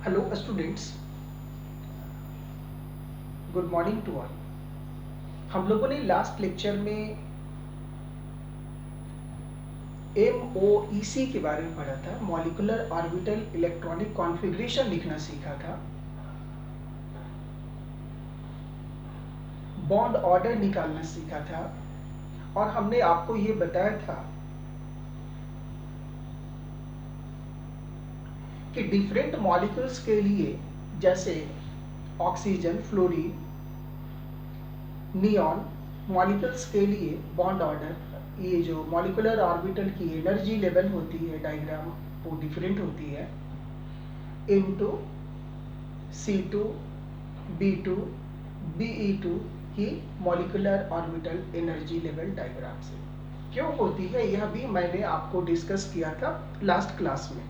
Hello students, good morning to all. हम लोगों ने लास्ट लेक्चर में MOEC के बारे में पढ़ा था, मॉलिक्यूलर ऑर्बिटल इलेक्ट्रॉनिक कॉन्फ़िगरेशन लिखना सीखा था, बॉन्ड ऑर्डर निकालना सीखा था और हमने आपको ये बताया था कि डिफरेंट मॉलिक्यूल्स के लिए, जैसे ऑक्सीजन, फ्लोरीन, नियॉन मॉलिक्यूल्स के लिए बॉन्ड ऑर्डर, ये जो मॉलिक्यूलर ऑर्बिटल की एनर्जी लेवल होती है डायग्राम वो डिफरेंट होती है। M2, C2, B2, BE2 की molecular orbital energy level diagram से क्यों होती है, यह भी मैंने आपको डिस्कस किया था लास्ट क्लास में।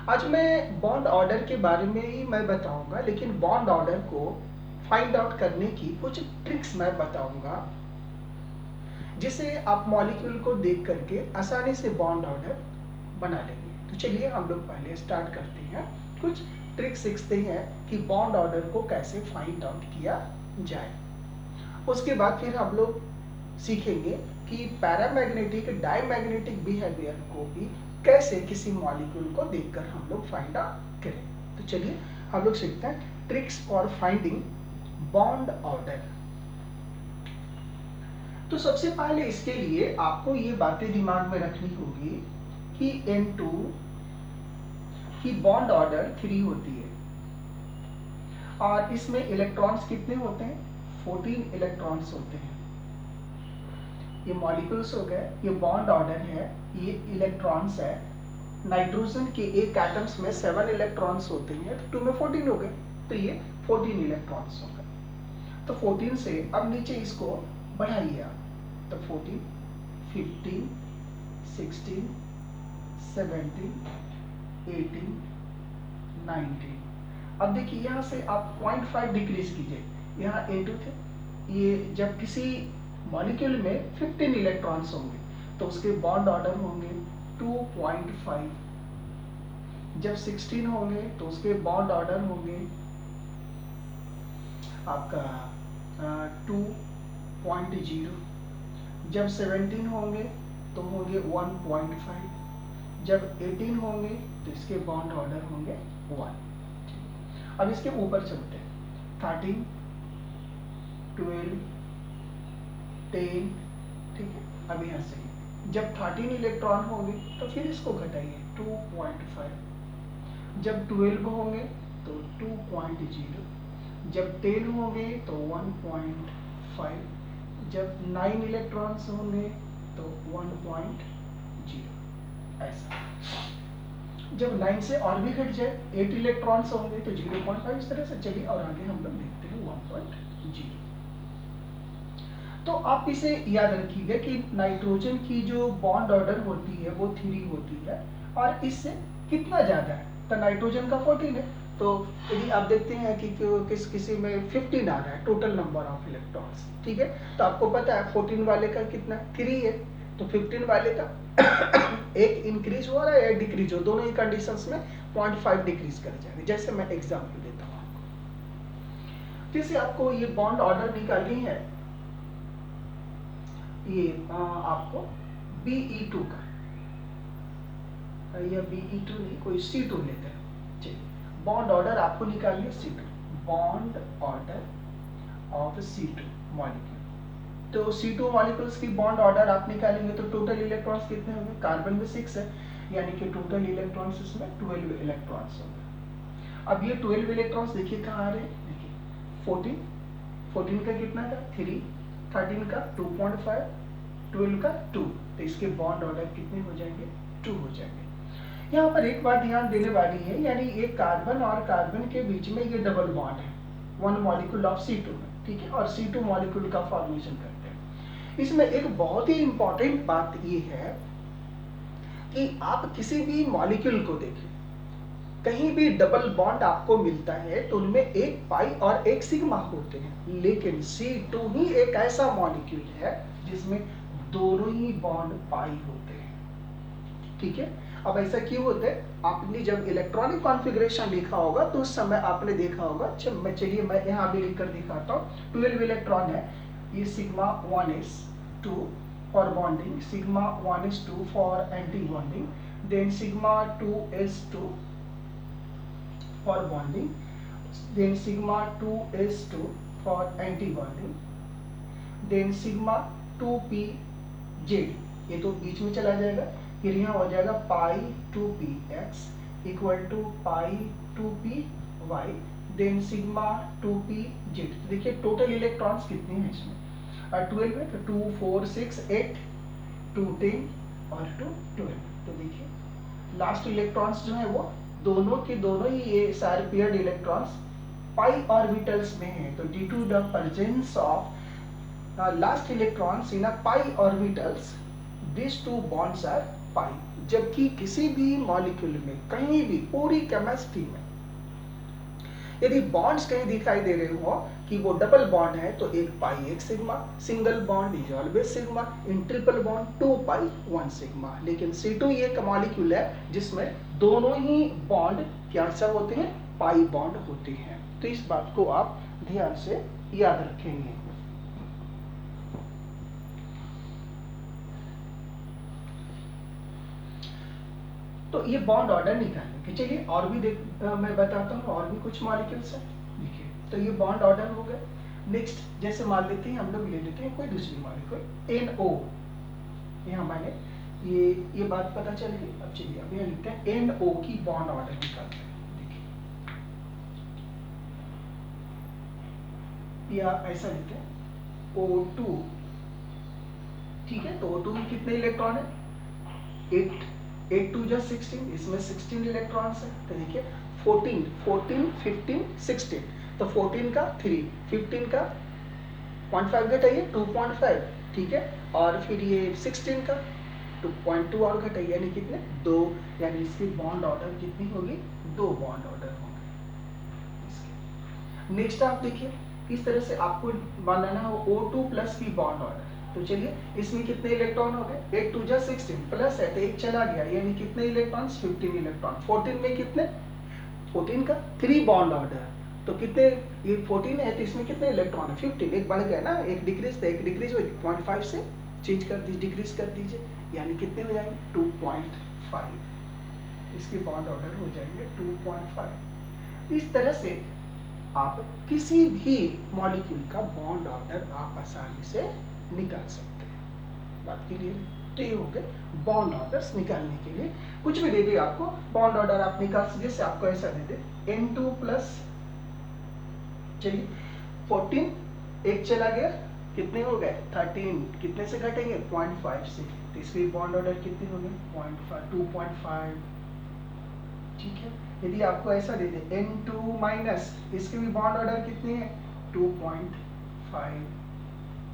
आज मैं बॉन्ड ऑर्डर के बारे में ही मैं बताऊंगा, लेकिन बॉन्ड ऑर्डर को फाइंड आउट करने की कुछ ट्रिक्स मैं बताऊंगा, जिसे आप मॉलिक्यूल को देख करके आसानी से बॉन्ड ऑर्डर बना लेंगे। तो चलिए हम लोग पहले स्टार्ट करते हैं, कुछ ट्रिक सीखते हैं कि बॉन्ड ऑर्डर को कैसे फाइंड आउट किया जाए। उसके बाद फिर हम लोग सीखेंगे कि पैरामैग्नेटिक डायमैग्नेटिक बिहेवियर को भी कैसे किसी मॉलिक्यूल को देखकर हम लोग फाइंड आउट करें। तो चलिए हम लोग सीखते हैं tricks for finding bond order. तो सबसे पहले इसके लिए आपको ये बातें दिमाग में रखनी होगी कि N2 की बॉन्ड ऑर्डर 3 होती है और इसमें इलेक्ट्रॉन्स कितने होते हैं? 14 इलेक्ट्रॉन्स होते हैं। ये मॉलिक्यूल्स हो गए, ये बॉन्ड ऑर्डर है, ये इलेक्ट्रॉन्स है। नाइट्रोजन के एक एटम्स में 7 इलेक्ट्रॉन्स होते हैं, तो 2 में 14 हो गए, तो ये 14 इलेक्ट्रॉन्स हो गए। तो 14 से अब नीचे इसको बढ़ाइए आप, तो 14, 15, 16, 17, 18, 19। अब देखिए यहाँ से आप 0.5 डिक्रीज कीजिए। यहाँ N2 थे, ये जब किसी मॉलिक्यूल में 15 इलेक्ट्रॉन्स होंगे तो उसके बॉन्ड ऑर्डर होंगे 2.5। जब 16 होंगे तो उसके बॉन्ड ऑर्डर होंगे आपका 2.0। जब 17 होंगे तो होंगे 1.5। जब 18 होंगे तो इसके बॉन्ड ऑर्डर होंगे 1। अब इसके ऊपर चलते हैं, 13, 12, 10, ठीक है। अब यहाँ से जब 13 इलेक्ट्रॉन होंगे तो फिर इसको घटाइए 2.5। जब 12 होंगे तो 2.0। जब 10 होंगे तो 1.5। जब 9 इलेक्ट्रॉन्स होंगे तो 1.0। ऐसा जब 9 से और भी घट जाए, 8 इलेक्ट्रॉन्स होंगे तो 0.5। इस तरह से चलिए और आगे हम लोग देखते हैं 1.0। तो आप इसे याद रखिएगा कि नाइट्रोजन की जो बॉन्ड ऑर्डर होती है वो 3 होती है और इससे कितना ज्यादा है, तो नाइट्रोजन का 14 है। तो यदि आप देखते हैं कि किसी में 15 आ रहा है टोटल नंबर ऑफ इलेक्ट्रॉन्स, ठीक है, तो आपको पता है 14 वाले का कितना 3 है, तो 15 वाले का एक इंक्रीज हो रहा है या डिक्रीज हो, दोनों ही कंडीशंस में 0.5 डिक्रीज कर जाएंगे। जैसे मैं एग्जांपल देता हूँ आपको, जैसे आपको ये बॉन्ड ऑर्डर निकालनी है, ये आपको BE2 का, या BE2 नहीं, कोई C2 लेते हैं। चलिए बॉन्ड ऑर्डर आपको निकालिए C2, bond order of C2 molecule. तो C2 मॉलिक्यूल्स की बॉन्ड ऑर्डर आप निकालेंगे तो टोटल इलेक्ट्रॉन्स कितने होंगे? कार्बन में 6 है, यानी कि टोटल इलेक्ट्रॉन्स इसमें 12 इलेक्ट्रॉन्स होंगे। अब ये 12 इलेक्ट्रॉन्स देखिए कहाँ आ रहे हैं, देखिए 14 का कितना था 3, 13 का 2.5, 12 का 2, तो इसके बॉन्ड ऑर्डर कितने हो जाएंगे? 2 हो जाएंगे। यहाँ पर एक बात ध्यान देने वाली है, यानी एक कार्बन और कार्बन के बीच में ये डबल बॉन्ड है, 1 मॉलिक्यूल ऑफ C2 में, ठीक है, और C2 मॉलिक्यूल का फॉर्मेशन करते हैं। इसमें एक बहुत ही इंपॉर्टेंट बात ये है कि आप किसी भी मॉलिक्यूल को देखें, कहीं भी डबल बॉन्ड आपको मिलता है तो उनमें एक पाई और एक सिग्मा होते हैं, लेकिन C2 ही एक ऐसा मॉलिक्यूल है जिसमें दोनों ही बॉन्ड पाई होते हैं। ठीक है। अब ऐसा क्यों होता है, आपने जब इलेक्ट्रॉनिक कॉन्फ़िगरेशन लिखा होगा तो उस समय आपने देखा होगा, चलिए मैं यहाँ भी लिख कर दिखाता हूँ। 12 इलेक्ट्रॉन है, ये sigma 1s2 for bonding, sigma 1s2 for anti bonding, then sigma 2s2 for bonding, then sigma 2s2 for anti bonding, then sigma 2pz, ये तो बीच में चला जाएगा, फिर यहाँ हो जाएगा pi 2px equal to pi 2py, then sigma 2pz। देखिए टोटल इलेक्ट्रॉन्स कितने हैं इसमें, 12 है, तो 2 4 6 8 2 10 और 2 12। तो देखिए लास्ट इलेक्ट्रॉन्स जो है वो दोनों के दोनों ही ये सारे पेयर्ड इलेक्ट्रॉन्स पाई ऑर्बिटल्स में हैं। तो due to the presence of last electrons in a pi orbitals, these two bonds are pi। जबकि किसी भी मॉलिक्यूल में कहीं भी पूरी केमिस्ट्री में यदि बॉन्ड्स कहीं दिखाई दे रहे हो कि वो डबल बॉन्ड है तो एक पाई एक sigma, single bond is always sigma, in triple bond 2 pi 1 sigma. लेकिन C2 ये एक मॉलिक्यूल है जिसमें दोनों ही बॉन्ड क्या सब होते हैं, पाई बॉन्ड होते हैं। तो इस बात को आप ध्यान से याद रखेंगे। तो ये बॉन्ड ऑर्डर निकालने के, चलिए और भी मैं बताता हूँ, और भी कुछ मॉलिक्यूल्स हैं। देखिए तो ये बॉन्ड ऑर्डर हो गए। नेक्स्ट जैसे मान लेते हैं, हम लोग ले लेते हैं कोई दूसरी मॉलिक्यूल NO, यहाँ मैंने ये बात पता चल गई। अब चलिए अब यहाँ लिखते हैं NO की बॉन्ड ऑर्डर निकालते हैं। देखिए या ऐसा लिखते हैं O2, ठीक है। तो O2 में कितने इलेक्ट्रॉन है, 8 2 जा 16, इसमें 16 इलेक्ट्रॉन्स है। तो देखिए 14 15 16, तो 14 का 3, 15 का 0.5 घटाइए 2.5, ठीक है। और फिर ये 16 का 2.2 और घटाइए, यानी कितने 2, यानी इसकी बॉन्ड ऑर्डर कितनी होगी, 2 बॉन्ड ऑर्डर होंगे। नेक्स्ट आप देखिए इस तरह से आपको बनाना हो O2 प्लस की बॉन्ड ऑर्डर। तो चलिए इसमें कितने इलेक्ट्रॉन हो गए, 8 2 जा 16 प्लस है तो एक चला गया, यानी कितने इलेक्ट्रॉन्स 15 इलेक्ट्रॉन। 14 में कितने, 14 का 3 बॉन्ड ऑर्डर, तो कितने, ये 14 है तो इसमें कितने इलेक्ट्रॉन है 15, एक बढ़ गया ना, एक डिक्रीज था, एक डिक्रीज हो 0.5 से चेंज कर दीजिए, डिक्रीज कर दीजिए, यानी कितने हो जाएंगे 2.5, इसके बॉन्ड ऑर्डर हो जाएंगे 2.5। इस तरह से आप किसी भी मॉलिक्यूल का बॉन्ड ऑर्डर आप आसानी से निकाल सकते हैं। बात क्लियर है? तो ये हो गए बॉन्ड ऑर्डर्स निकालने के लिए। कुछ भी दे दे आपको बॉन्ड ऑर्डर आप निकाल सकते, जैसे आपको ऐसा दे दे N2 प्लस, चलिए 14 एक चला गया, कितने हो गए 13, कितने से घटेंगे 0.5 से, तो इसकी बॉन्ड ऑर्डर कितने हो गए 0.5 2.5, ठीक है। यदि आपको ऐसा दे दे N2 माइनस, इसके भी बॉन्ड ऑर्डर कितने हैं 2.5,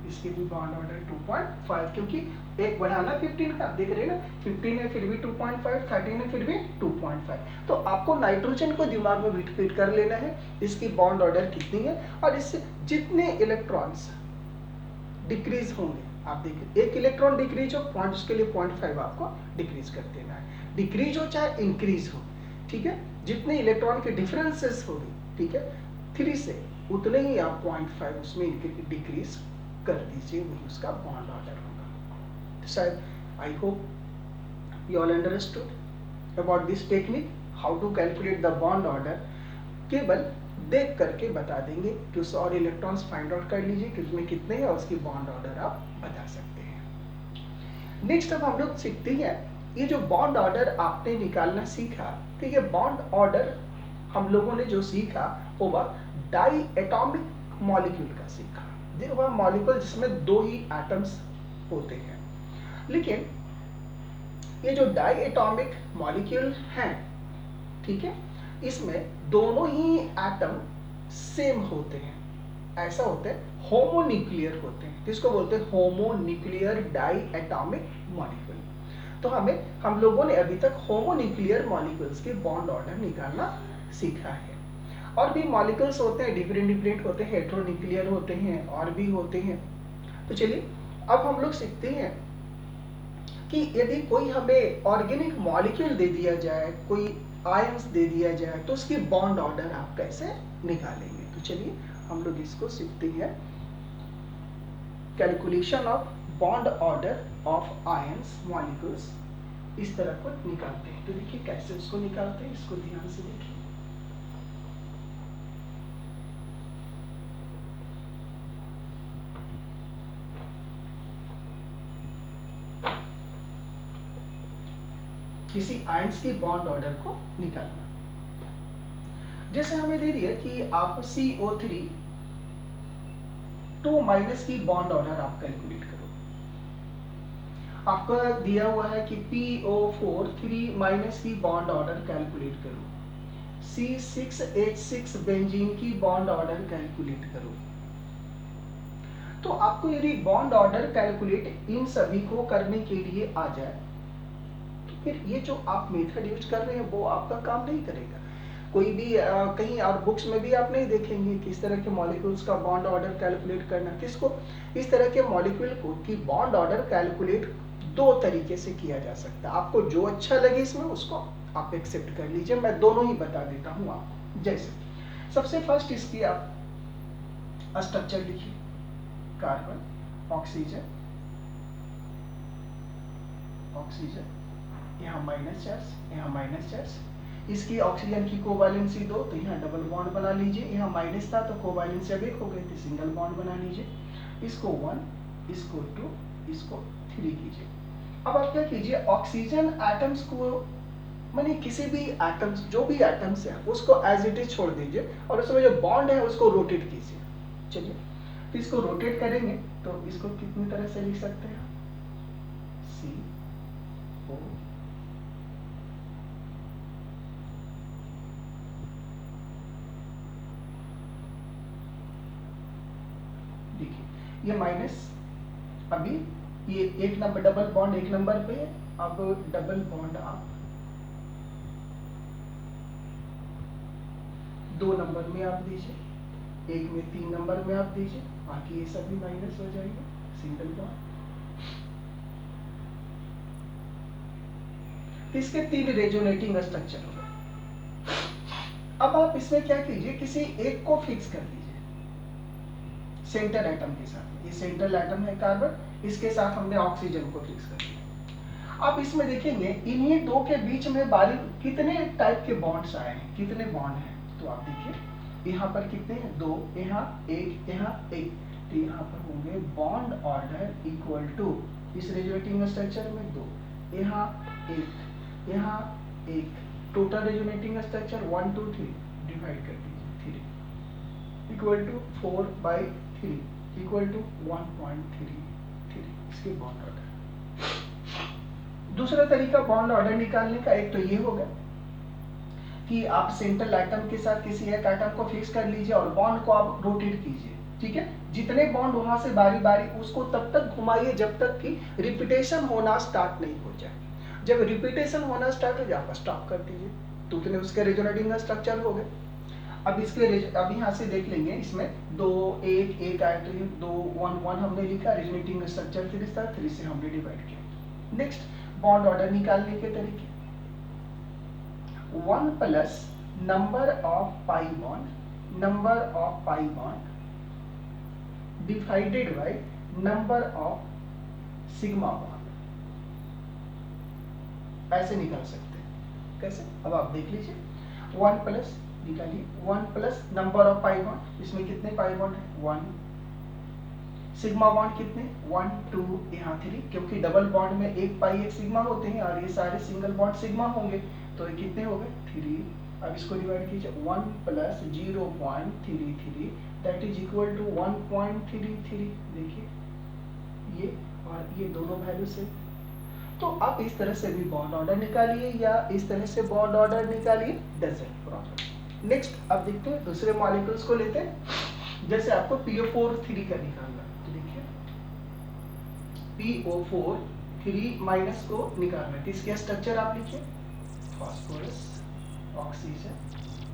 इसके भी बॉन्ड ऑर्डर 2.5, क्योंकि एक बढ़ाना 15 का, देख रहे हैं ना 15 है फिर भी 2.5, 13 है फिर भी 2.5। तो आपको नाइट्रोजन को दिमाग में फिट कर लेना है, इसकी बॉन्ड ऑर्डर कितनी है, और इससे जितने इलेक्ट्रॉन्स डिक्रीज होंगे, आप देखिए एक इलेक्ट्रॉन डिक्रीज हो पॉइंट, उसके लिए 0.5 आपको डिक्रीज कर देना है, डिक्रीज हो चाहे इंक्रीज हो, ठीक है। जितने इलेक्ट्रॉन के डिफरेंसेस होंगे, ठीक है, 3 से उतने ही आप 0.5 उसमें डिक्रीज कर दीजिए, वही उसका बॉन्ड ऑर्डर होगा। तो शायद I hope you all understood about this technique, how to calculate the bond order. केवल देख करके बता देंगे कि उस और इलेक्ट्रॉन्स फाइंड आउट कर लीजिए कि उसमें कितने हैं और उसकी बॉन्ड ऑर्डर आप बता सकते हैं। नेक्स्ट अब हम लोग सीखते हैं, ये जो बॉन्ड ऑर्डर आपने निकालना सीखा, तो ये बॉन्ड ऑर्डर हम लोगों ने जो सीखा वो डाई एटॉमिक मॉलिक्यूल का सीखा। देखो वह मॉलिक्यूल जिसमें 2 ही एटम्स होते हैं, लेकिन ये जो डाई एटॉमिक मॉलिक्यूल हैं, ठीक है, इसमें दोनों ही एटम सेम होते हैं, ऐसा होते हैं होमोन्यूक्लियर होते हैं, जिसको बोलते हैं होमोन्यूक्लियर डाई एटॉमिक मॉलिक्यूल। तो हम लोगों ने अभी तक होमोन्यूक्लियर मॉलिक्यूल्स के बॉन्ड ऑर्डर निकालना सीखा है। और भी मॉलिक्यूल्स होते हैं, डिफरेंट होते हैं, हेटेरोन्यूक्लियर होते हैं और भी होते हैं। तो चलिए अब हम लोग सीखते हैं कि यदि कोई हमें ऑर्गेनिक मॉलिक्यूल दे दिया जाए, कोई आयंस दे दिया जाए, तो उसकी बॉन्ड ऑर्डर आप कैसे निकालेंगे। तो चलिए हम लोग इसको सीखते हैं। Calculation of bond order of ions molecules, इस तरह को निकालते हैं। तो देखिए कैसे उसको निकालते हैं, इसको ध्यान से देखिए। किसी आयंस की बॉन्ड ऑर्डर को निकालना। जैसे हमें दे दिया कि आप CO3 2 माइनस की बॉन्ड ऑर्डर आप कैलकुलेट करो। आपको दिया हुआ है कि PO4 3 माइनस की बॉन्ड ऑर्डर कैलकुलेट करो, C6H6 बेंजीन की बॉन्ड ऑर्डर कैलकुलेट करो। तो आपको यदि बॉन्ड ऑर्डर कैलकुलेट इन सभी को करने के लिए आ जाए, तो फिर ये जो आप मेथड यूज कर रहे हैं वो आपका काम नहीं करेगा। कोई भी कहीं और बुक्स में भी आप नहीं देखेंगे किस तरह के मॉलिक्यूल्स का बॉन्ड ऑर्डर कैलकुलेट करना। किसको, इस तरह के मॉलिक्यूल को की बॉन्ड ऑर्डर कैलकुलेट दो तरीके से किया जा सकता है। आपको जो अच्छा लगे इसमें उसको आप एक्सेप्ट कर लीजिए, मैं दोनों ही बता देता हूँ आपको। जैसे सबसे फर्स्ट इसकी आप स्ट्रक्चर लिखिए, कार्बन, ऑक्सीजन, ऑक्सीजन, यहाँ माइनस चार्ज, यहाँ माइनस चार्ज। इसकी ऑक्सीजन की कोवैलेंसी 2, तो यहाँ डबल बॉन्ड बना लीजिए। यहाँ माइनस था तो कोवैलेंसी अब 1 हो गई, तो सिंगल बॉन्ड बना लीजिए। इसको 1, इसको 2, इसको 3 कीजिए। अब आप क्या कीजिए, ऑक्सीजन एटम्स को माने किसी भी एटम्स, जो भी एटम्स है उसको एज इट इज छोड़ दीजिए और उसमें जो बॉन्ड है उसको रोटेट कीजिए। चलिए तो इसको रोटेट करेंगे तो इसको कितनी तरह से लिख सकते हैं, CO, देखिए ये माइनस, अभी ये 1 नंबर डबल बॉन्ड 1 नंबर पे, अब डबल बॉन्ड आप 2 नंबर में आप दीजिए, 1 में 3 नंबर में आप दीजिए, बाकी ये सभी माइनस हो जाएगा, सिंगल बॉन्ड। इसके 3 रेजोनेटिंग स्ट्रक्चर हो गए। अब आप इसमें क्या कीजिए, किसी एक को फिक्स कर दीजिए सेंटर एटम के साथ। ये सेंट्रल एटम है कार्बन, इसके साथ हमने ऑक्सीजन को फिक्स कर दिया। आप इसमें देखेंगे इन्हीं दो के बीच में बारी कितने टाइप के बॉन्ड्स आए हैं, कितने बॉन्ड हैं। तो आप देखिए यहाँ पर कितने हैं, 2, यहाँ 1, यहाँ 1, तो यहाँ पर होंगे बॉन्ड ऑर्डर इक्वल टू इस रेजोनेटिंग स्ट्रक्चर में 2, यहाँ 1, यहाँ 1, टोटल रेजोनेटिंग स्ट्रक्चर 1 2 3 डिवाइड कर दीजिए 3 इक्वल टू 4/3 इक्वल टू 1.33 इसके बॉन्ड ऑर्डर। दूसरा तरीका बॉन्ड ऑर्डर निकालने का, एक तो ये होगा कि आप सेंट्रल एटम के साथ किसी एक एटम को फिक्स कर लीजिए और बॉन्ड को आप रोटेट कीजिए। ठीक है, जितने बॉन्ड वहां से बारी बारी उसको तब तक घुमाइए जब तक कि रिपीटेशन होना स्टार्ट नहीं हो जाए। जब रिपीटेशन होना स्टार्ट हो जाए आप स्टॉप कर दीजिए। तो उतने उसके रेजोनेटिंग स्ट्रक्चर हो गए। अब इसके अब यहाँ से देख लेंगे, इसमें 2 1 1 आए तो ये 2 1 1 हमने लिखा, रेजोनेटिंग स्ट्रक्चर 3 था, 3 से हमने डिवाइड किया। नेक्स्ट बॉन्ड ऑर्डर निकालने के तरीके, 1 plus number of pi bond, number of pi bond divided by number of sigma bond, ऐसे निकाल सकते हैं। कैसे, अब आप देख लीजिए, 1 प्लस निकालिए, 1 plus number of pi bond, इसमें कितने पाई बॉन्ड है 1, सिग्मा बॉन्ड कितने 1 2 यहाँ 3, क्योंकि डबल बॉन्ड में 1 पाई 1 सिग्मा होते हैं और ये सारे सिंगल बॉन्ड सिग्मा होंगे, तो ये कितने हो गए 3। अब इसको डिवाइड कीजिए, 1 plus 0.33 that is equal to 1.33। देखिए ये और ये दोनों वैल्यू से, तो आप इस तरह से भी बॉन्ड ऑर्डर निकालिए या इस तरह से बॉन्ड ऑर्डर निकालिए, डजंट प्रॉब्लम। नेक्स्ट अब देखते हैं दूसरे मॉलिक्यूल्स को लेते हैं। जैसे आपको PO4 3 का निकालना, तो देखिए PO4 3 माइनस को निकालना है, इसके स्ट्रक्चर आप लिखिए, फास्फोरस, ऑक्सीजन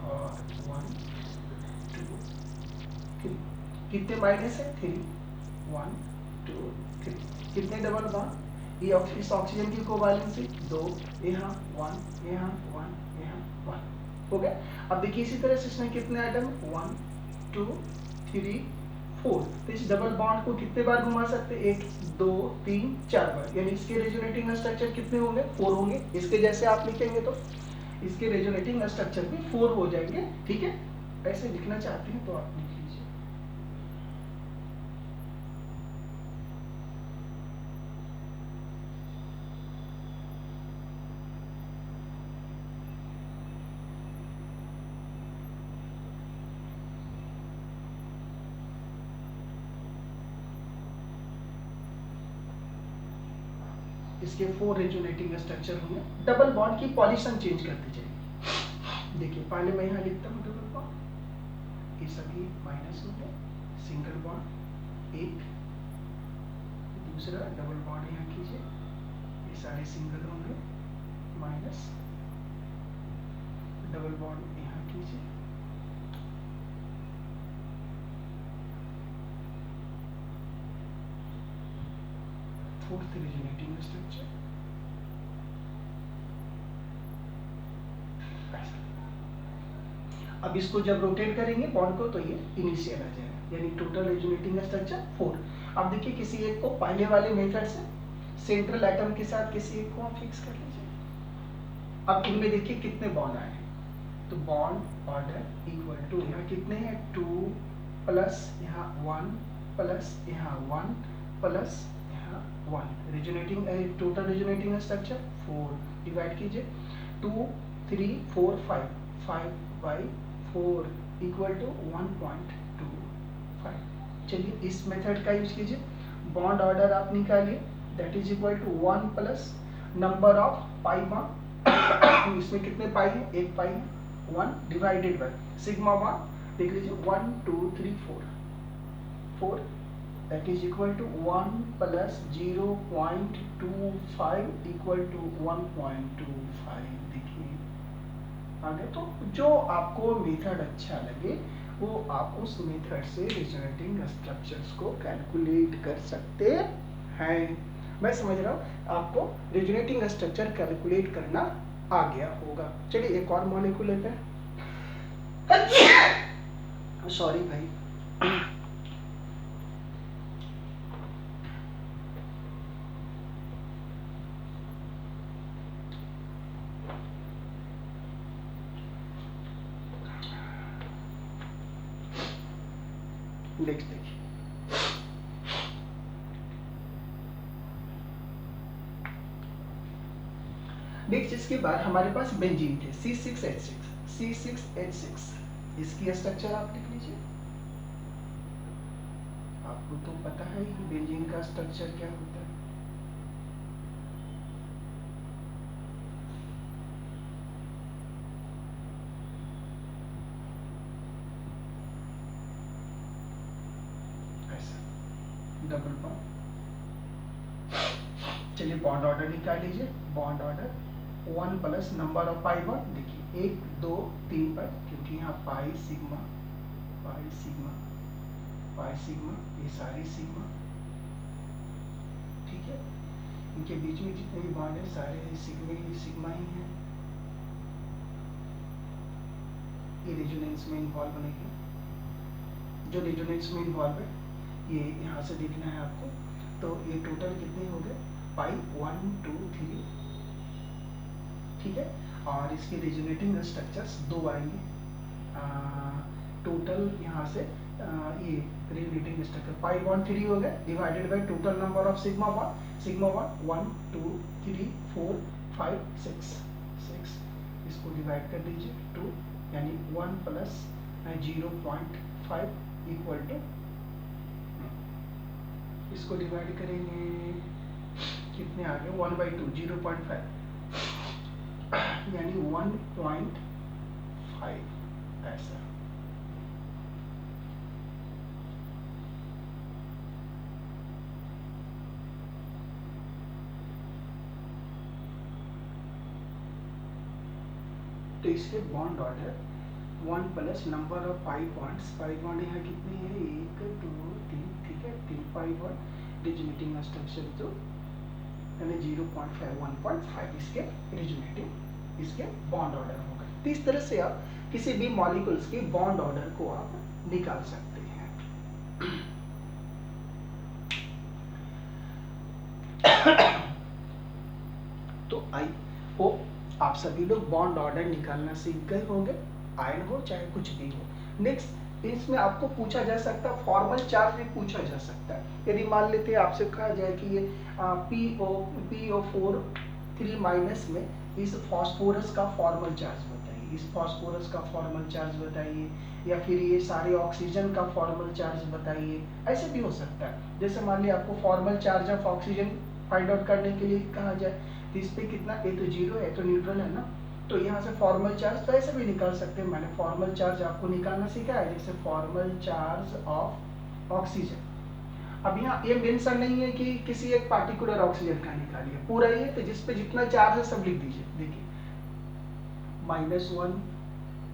और 1 2 3, कितने माइनस है 3, 1 2 3, कितने डबल बॉन्ड ये इस ऑक्सीजन की कोवैलेंसी 2, यहाँ 1, यहाँ 1, यहाँ 1 हो गया। अब देखिए इसी तरह से इसमें कितने एटम 1 2 3 4, तो इस डबल बॉन्ड को कितने बार घुमा सकते हैं 1 2 3 4 बार, यानी इसके रेजोनेटिंग स्ट्रक्चर कितने होंगे 4 होंगे। इसके जैसे आप लिखेंगे तो इसके रेजोनेटिंग स्ट्रक्चर भी 4 हो जाएंगे। ठीक है, ऐसे लिखना चाहते हैं तो आप लिख लीजिए। इसके 4 रेजोनेटिंग स्ट्रक्चर होंगे। डबल बॉन्ड की पॉजिशन चेंज करते जाइए। देखिए पहले मैं यहाँ लिखता हूँ डबल बॉन्ड, ये सभी माइनस हो गए, सिंगल बॉन्ड एक, दूसरा डबल बॉन्ड यहाँ कीजिए, ये सारे सिंगल होंगे, माइनस, डबल बॉन्ड यहाँ कीजिए, फोर्थ रेजोनेटिंग स्ट्रक्चर, अब इसको जब रोटेट करेंगे बॉन्ड को तो ये इनिशियल आ जाएगा, यानी टोटल रेजोनेटिंग स्ट्रक्चर 4। अब देखिए किसी एक को पहले वाले मेथड से सेंट्रल एटम के साथ किसी एक को आप फिक्स कर लीजिए। अब इनमें देखिए कितने बॉन्ड आए हैं, तो बॉन्ड ऑर्डर इक्वल टू यहाँ कितने हैं 2 प्लस यहाँ 1 प्लस यहाँ 1 प्लस यहाँ 1, resonating total resonating structure 4, divide कीजिए 2 3 4 5, 5 बाई 4 इक्वल टू 1.25। चलिए इस मेथड का यूज कीजिए, बॉन्ड ऑर्डर आप निकालिए, that is equal to 1 plus number of pi bond, इसमें कितने पाई है, एक पाई है, 1 डिवाइडेड बाय सिग्मा बॉन्ड, देख लीजिए 1 2 3 4, that is equal to 1 plus 0.25 equal to 1.25। देखिए आगे तो जो आपको मेथड अच्छा लगे वो आप उस मेथड से रेजोनेटिंग स्ट्रक्चर्स को कैलकुलेट कर सकते हैं। मैं समझ रहा हूँ आपको रेजोनेटिंग स्ट्रक्चर कैलकुलेट करना आ गया होगा। चलिए एक और मॉलिक्यूल लेते हैं। सॉरी भाई, नेक्स्ट देखिए, नेक्स्ट इसके बाद हमारे पास बेंजीन थे C6H6, इसकी स्ट्रक्चर आप लिख लीजिए। आपको तो पता है कि बेंजीन का स्ट्रक्चर क्या होता है। डबल बॉन्ड, चलिए बॉन्ड ऑर्डर निकाल लीजिए, bond order 1 plus number of pi bond, देखिए 1 2 3 पाई, क्योंकि यहाँ pi sigma pi sigma pi sigma, ये सारी सिग्मा, ठीक है, इनके बीच में जितने भी बॉन्ड है सारे सिग्मा ही हैं। ये रेजोनेंस में इन्वॉल्व नहीं है, जो रेजोनेंस में इन्वॉल्व है ये यहाँ से देखना है आपको। तो ये टोटल कितने हो गए पाई 1 2 3, ठीक है, और इसके रेजोनेटिंग स्ट्रक्चर्स 2 आएंगे टोटल यहाँ से। ये रेजोनेटिंग स्ट्रक्चर पाई बॉन्ड 3 हो गए divided by total number of sigma bond 1 2 3 4 5 6, इसको डिवाइड कर दीजिए 2, यानी 1 प्लस 0.5 इक्वल टू, इसको डिवाइड करेंगे कितने आ गए 1/2 0.5, यानी 1.5 ऐसा। तो इसके bond order 1 plus number of pi bond यहाँ कितने हैं 1 2 3, ठीक है, 3 पाई बॉन्ड, रेजोनेटिंग स्ट्रक्चर तो यानी 0.5 1.5 इसके रिजोनेटिव इसके बॉन्ड ऑर्डर होगा। तो इस तरह से आप किसी भी मॉलिक्यूल्स के बॉन्ड ऑर्डर को आप निकाल सकते हैं। तो आई होप आप सभी लोग बॉन्ड ऑर्डर निकालना सीख गए होंगे, आयन हो चाहे कुछ भी हो। नेक्स्ट इसमें आपको पूछा जा सकता है, फॉर्मल चार्ज भी पूछा जा सकता है। यदि मान लेते हैं आपसे कहा जाए कि ये PO4 3- में इस फास्फोरस का फॉर्मल चार्ज बताइए, इस फास्फोरस का फॉर्मल चार्ज बताइए, या फिर ये सारे ऑक्सीजन का फॉर्मल चार्ज बताइए। ऐसे भी हो सकता है। जैसे मान लिया आपको formal charge of oxygen find out करने के लिए कहा जाए, तो इस पे कितना, ये तो 0 है, तो न्यूट्रल है ना, तो यहाँ से फॉर्मल चार्ज तो ऐसे भी निकाल सकते हैं। मैंने फॉर्मल चार्ज आपको निकालना सीखा है, जैसे फॉर्मल चार्ज ऑफ ऑक्सीजन। अब यहाँ ये मेंशन नहीं है कि किसी एक पार्टिकुलर ऑक्सीजन का निकालिए, पूरा ये, तो जिस पे जितना चार्ज है सब लिख दीजिए। देखिए -1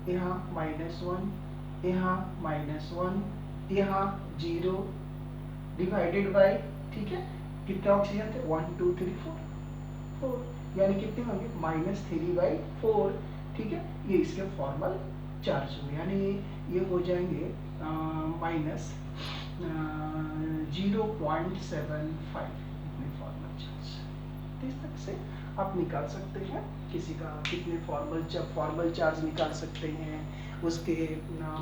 यहाँ, -1 यहाँ, -1 यहाँ, 0 डिवाइडेड बाय, ठीक है, कितने ऑक्सीजन थे, 1 2 3 4, यानी कितने होंगे, -3/4, ठीक है। ये इसके फॉर्मल चार्ज हुए, यानी ये हो जाएंगे माइनस 0.75 इतने फॉर्मल चार्ज। इस तरह से आप निकाल सकते हैं किसी का कितने फॉर्मल चार्ज निकाल सकते हैं, उसके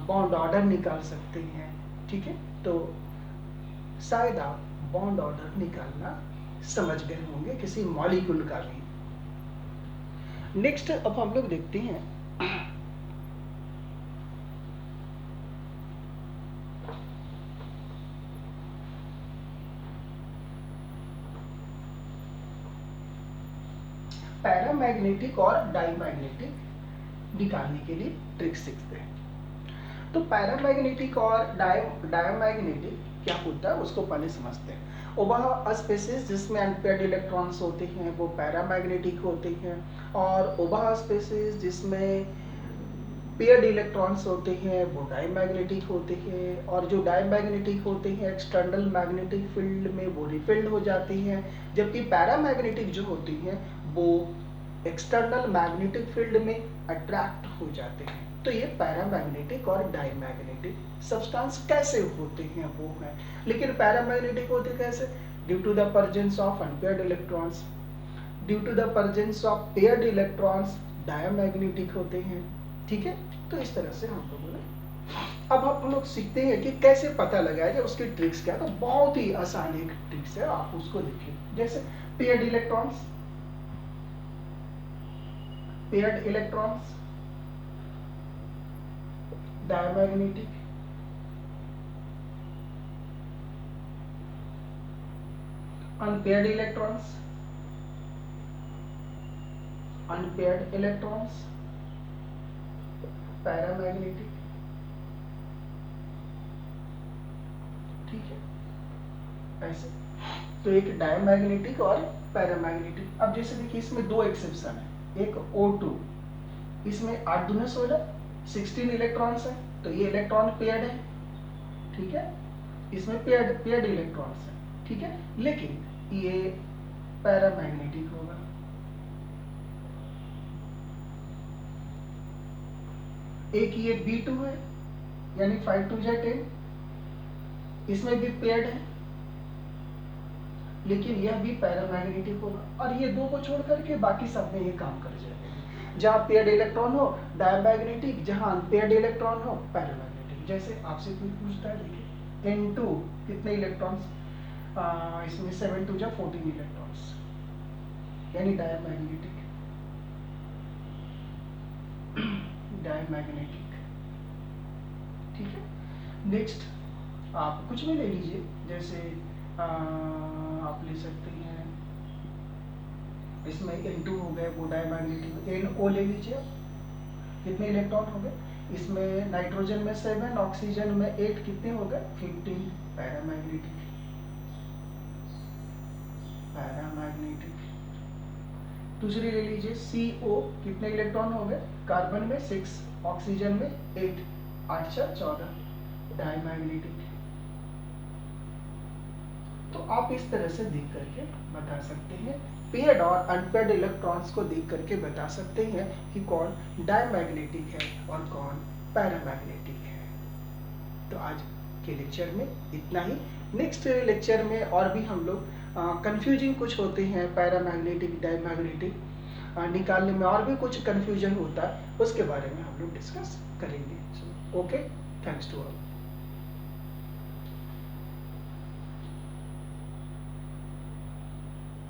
बॉन्ड ऑर्डर निकाल सकते हैं, ठीक है। तो शायद आप बॉन्ड ऑर्डर निकालना समझ गए होंगे किसी मॉलिक्यूल का भी। नेक्स्ट अब हम लोग देखते हैं पैरामैग्नेटिक और डायमैग्नेटिक निकालने के लिए ट्रिक सीखते हैं। तो पैरामैग्नेटिक और डायमैग्नेटिक क्या होता है उसको पहले समझते हैं। वह स्पेसिस जिसमें अनपेयर्ड इलेक्ट्रॉन्स होते हैं वो पैरामैग्नेटिक होते हैं, और वह स्पेसिस जिसमें पेयर्ड इलेक्ट्रॉन्स होते हैं वो डायमैग्नेटिक होते हैं, और जो डायमैग्नेटिक होते हैं एक्सटर्नल मैग्नेटिक फील्ड में वो रिपेल्ड हो जाती हैं, जबकि पैरामैग्नेटिक जो होती हैं वो एक्सटर्नल मैग्नेटिक फील्ड में अट्रैक्ट हो जाते हैं। तो ये पैरामैग्नेटिक और डायमैग्नेटिक सब्सटेंस कैसे होते हैं वो है। लेकिन पैरामैग्नेटिक होते कैसे, due to the presence of unpaired electrons, due to the presence of paired electrons diamagnetic होते हैं, ठीक है। तो इस तरह से हम लोगों ने, अब हम लोग सीखते हैं कि कैसे पता लगाया जाए, उसकी ट्रिक्स क्या है। तो बहुत ही आसान एक ट्रिक्स है, आप उसको देखिए। जैसे paired electrons, paired electrons diamagnetic, unpaired electrons, unpaired electrons paramagnetic, ठीक है। ऐसे तो एक डायमैग्नेटिक और पैरामैग्नेटिक। अब जैसे देखिए इसमें दो एक्सेप्शन है, एक O2, इसमें 8 दूनी 16 16 इलेक्ट्रॉन्स है, तो ये इलेक्ट्रॉन पेयर्ड है, ठीक है, इसमें पेयर्ड इलेक्ट्रॉन्स है, ठीक है, लेकिन ये पैरामैग्नेटिक होगा। एक ये B2 है, यानी 5 2 10, इसमें भी पेयर्ड है, लेकिन यह भी पैरामैग्नेटिक होगा, और ये दो को छोड़ करके बाकी सब में ये काम कर जाएगा। जहाँ पेयर्ड इलेक्ट्रॉन हो डायमैग्नेटिक, जहाँ अनपेयर्ड इलेक्ट्रॉन हो पैरामैग्नेटिक। जैसे आपसे कोई पूछता है, देखिए N2 कितने इलेक्ट्रॉन्स, इसमें 7 2 14 इलेक्ट्रॉन्स, यानी डायमैग्नेटिक, डायमैग्नेटिक, ठीक है। नेक्स्ट आप कुछ भी ले लीजिए, जैसे आप ले सकते हैं, इसमें N2 हो गए वो डायमैग्नेटिक, NO ले लीजिए, कितने इलेक्ट्रॉन हो गए, इसमें नाइट्रोजन में 7, ऑक्सीजन में 8, कितने हो गए 15, पैरामैग्नेटिक, पैरामैग्नेटिक। दूसरी ले लीजिए CO, कितने इलेक्ट्रॉन हो गए, कार्बन में 6, ऑक्सीजन में 8, 8 4 14, डायमैग्नेटिक। तो आप इस तरह से देख करके बता सकते हैं, पेयर्ड और अनपेयर्ड इलेक्ट्रॉन्स को देख करके बता सकते हैं कि कौन डायमैग्नेटिक है और कौन पैरामैग्नेटिक है। तो आज के लेक्चर में इतना ही। नेक्स्ट लेक्चर में और भी हम लोग कंफ्यूजिंग कुछ होते हैं, पैरामैग्नेटिक डायमैग्नेटिक निकालने में और भी कुछ कंफ्यूजन होता है, उसके बारे में हम लोग डिस्कस करेंगे। Okay, thanks to all.